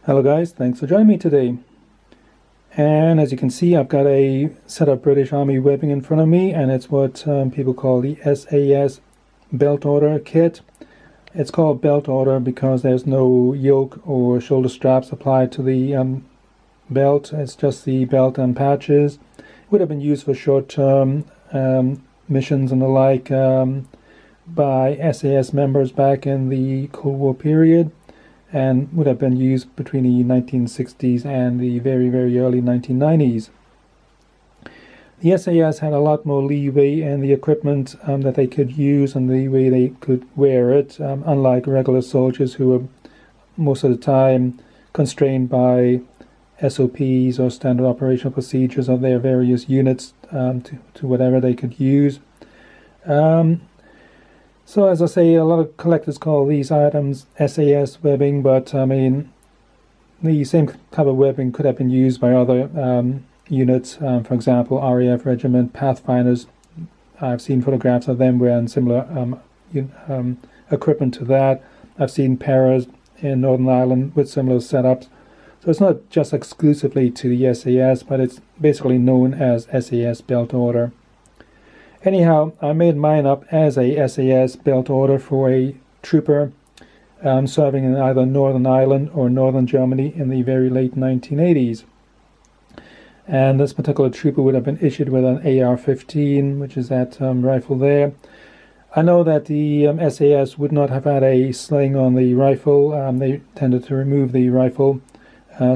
Hello guys, thanks for joining me today. And as you can see, I've got a set of British Army webbing in front of me, and it's what people call the SAS Belt Order kit. It's called Belt Order because there's no yoke or shoulder straps applied to the belt. It's just the belt and patches. It would have been used for short-term missions and the like by SAS members back in the Cold War period, and would have been used between the 1960s and the very, very early 1990s. The SAS had a lot more leeway in the equipment that they could use and the way they could wear it, unlike regular soldiers who were most of the time constrained by SOPs or standard operational procedures of their various units to whatever they could use. So as I say, a lot of collectors call these items SAS webbing, but I mean, the same type of webbing could have been used by other units. For example, RAF Regiment Pathfinders. I've seen photographs of them wearing similar equipment to that. I've seen paras in Northern Ireland with similar setups. So it's not just exclusively to the SAS, but it's basically known as SAS Belt Order. Anyhow, I made mine up as a SAS Belt Order for a trooper serving in either Northern Ireland or Northern Germany in the very late 1980s. And this particular trooper would have been issued with an AR-15, which is that rifle there. I know that the SAS would not have had a sling on the rifle. They tended to remove the rifle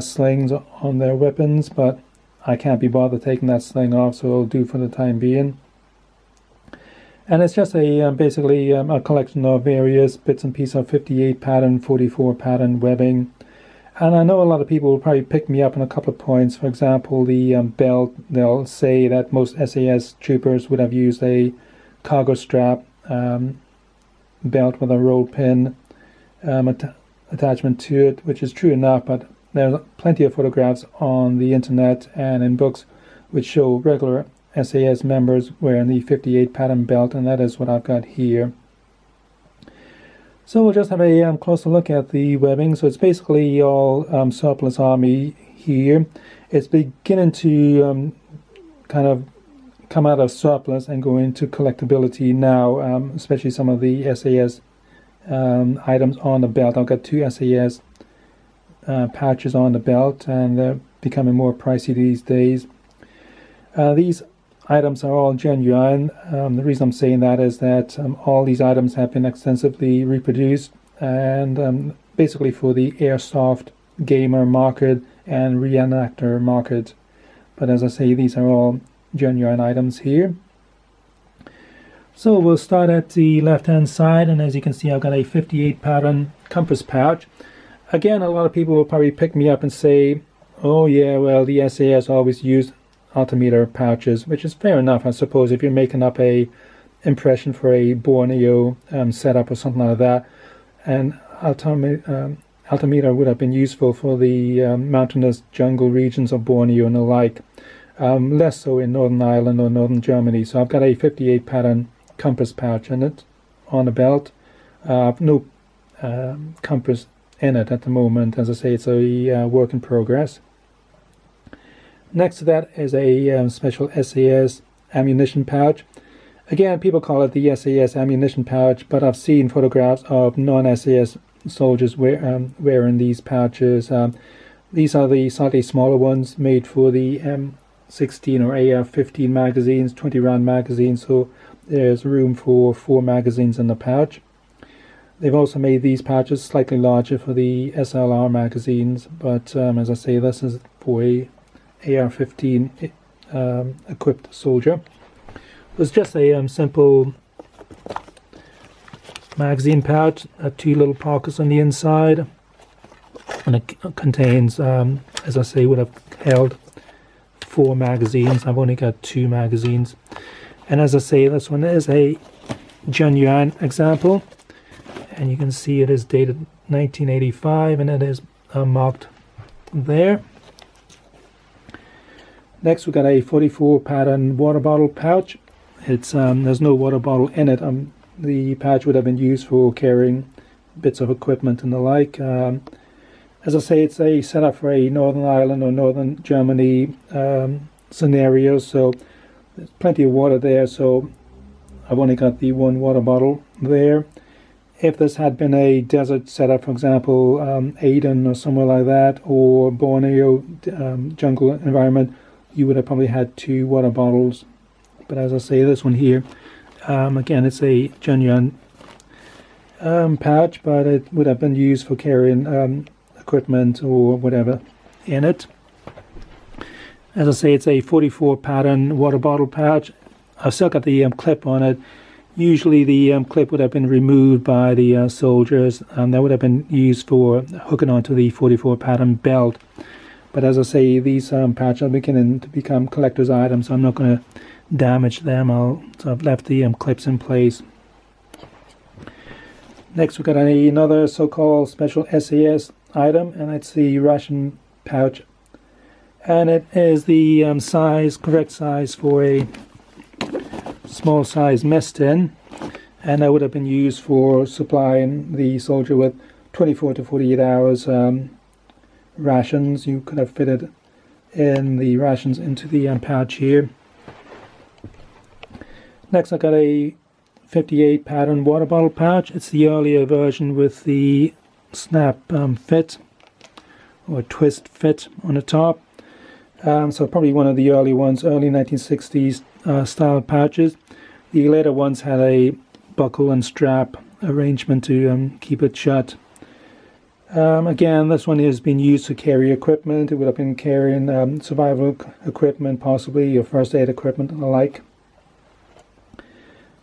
slings on their weapons, but I can't be bothered taking that sling off, so it'll do for the time being. And it's just a basically a collection of various bits and pieces of 58 pattern, 44 pattern webbing. And I know a lot of people will probably pick me up on a couple of points. For example, the belt, they'll say that most SAS troopers would have used a cargo strap belt with a roll pin attachment to it, which is true enough, but there's plenty of photographs on the internet and in books which show regular SAS members wearing the 58 pattern belt, and that is what I've got here. So we'll just have a closer look at the webbing. So it's basically all surplus army here. It's beginning to kind of come out of surplus and go into collectability now, especially some of the SAS items on the belt. I've got two SAS patches on the belt, and they're becoming more pricey these days. These items are all genuine. The reason I'm saying that is that all these items have been extensively reproduced, and basically for the airsoft gamer market and reenactor market. But as I say, these are all genuine items here. So we'll start at the left hand side, and as you can see, I've got a 58 pattern compass pouch. Again, a lot of people will probably pick me up and say, oh yeah, well, the SAS always used altimeter pouches, which is fair enough, I suppose, if you're making up a impression for a Borneo setup or something like that. And altimeter would have been useful for the mountainous jungle regions of Borneo and the like, less so in Northern Ireland or Northern Germany. So I've got a 58 pattern compass pouch in it on the belt. No compass in it at the moment. As I say, it's a work in progress. Next to that is a special SAS ammunition pouch. Again, people call it the SAS ammunition pouch, but I've seen photographs of non-SAS soldiers wearing these pouches. These are the slightly smaller ones made for the M16 or AR-15 magazines, 20-round magazines, so there's room for 4 magazines in the pouch. They've also made these pouches slightly larger for the SLR magazines, but as I say, this is for a AR-15 equipped soldier. It's just a simple magazine pouch, 2 little pockets on the inside, and it contains, as I say, would have held 4 magazines. I've only got 2 magazines, and as I say, this one is a genuine example, and you can see it is dated 1985, and it is marked there. Next, we've got a 44 pattern water bottle pouch. It's there's no water bottle in it. The pouch would have been used for carrying bits of equipment and the like. As I say, it's a setup for a Northern Ireland or Northern Germany scenario, so there's plenty of water there, so I've only got the one water bottle there. If this had been a desert setup, for example, Aden or somewhere like that, or Borneo jungle environment, you would have probably had 2 water bottles. But as I say, this one here, again, it's a genuine pouch, but it would have been used for carrying equipment or whatever in it. As I say, it's a 44 pattern water bottle pouch. I've still got the clip on it. Usually the clip would have been removed by the soldiers, and that would have been used for hooking onto the 44 pattern belt. But as I say, these pouches are beginning to become collector's items, so I'm not going to damage them. So I've left the clips in place. Next, we've got another so-called special SAS item, and it's the ration pouch. And it is the correct size for a small size mess tin, and that would have been used for supplying the soldier with 24 to 48 hours rations. You could have fitted in the rations into the pouch here. Next, I got a 58 pattern water bottle pouch. It's the earlier version with the snap fit or twist fit on the top. So probably one of the early ones, early 1960s style pouches. The later ones had a buckle and strap arrangement to keep it shut. Again, this one has been used to carry equipment. It would have been carrying survival equipment, possibly, or first aid equipment and the like.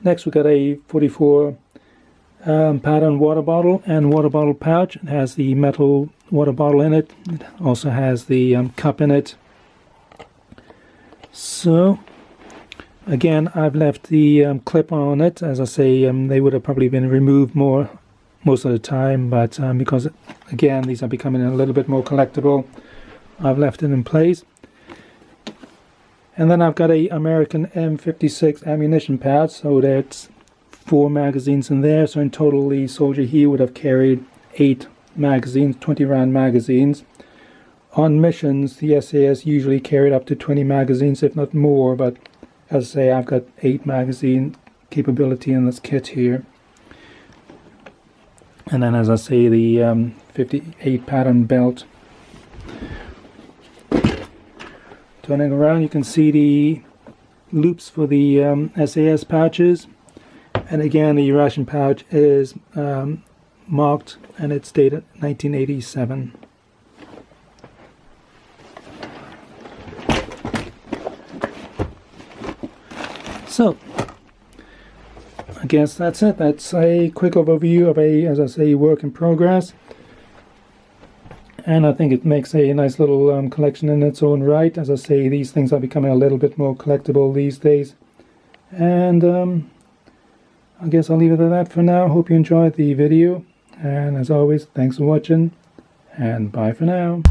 Next, we've got a 44 pattern water bottle and water bottle pouch. It has the metal water bottle in it. It also has the cup in it. So, again, I've left the clip on it. As I say, they would have probably been removed most of the time, but because, again, these are becoming a little bit more collectible, I've left it in place. And then I've got a American M56 ammunition pouch, so that's 4 magazines in there. So in total, the soldier here would have carried 8 magazines, 20 round magazines. On missions, the SAS usually carried up to 20 magazines, if not more, but as I say, I've got 8 magazine capability in this kit here. And then, as I say, the 58 pattern belt. Turning around, you can see the loops for the SAS pouches. And again, the ration pouch is marked, and it's dated 1987. So, I guess that's it. That's a quick overview of a, as I say, work in progress. And I think it makes a nice little collection in its own right. As I say, these things are becoming a little bit more collectible these days. And I guess I'll leave it at that for now. Hope you enjoyed the video. And as always, thanks for watching. And bye for now.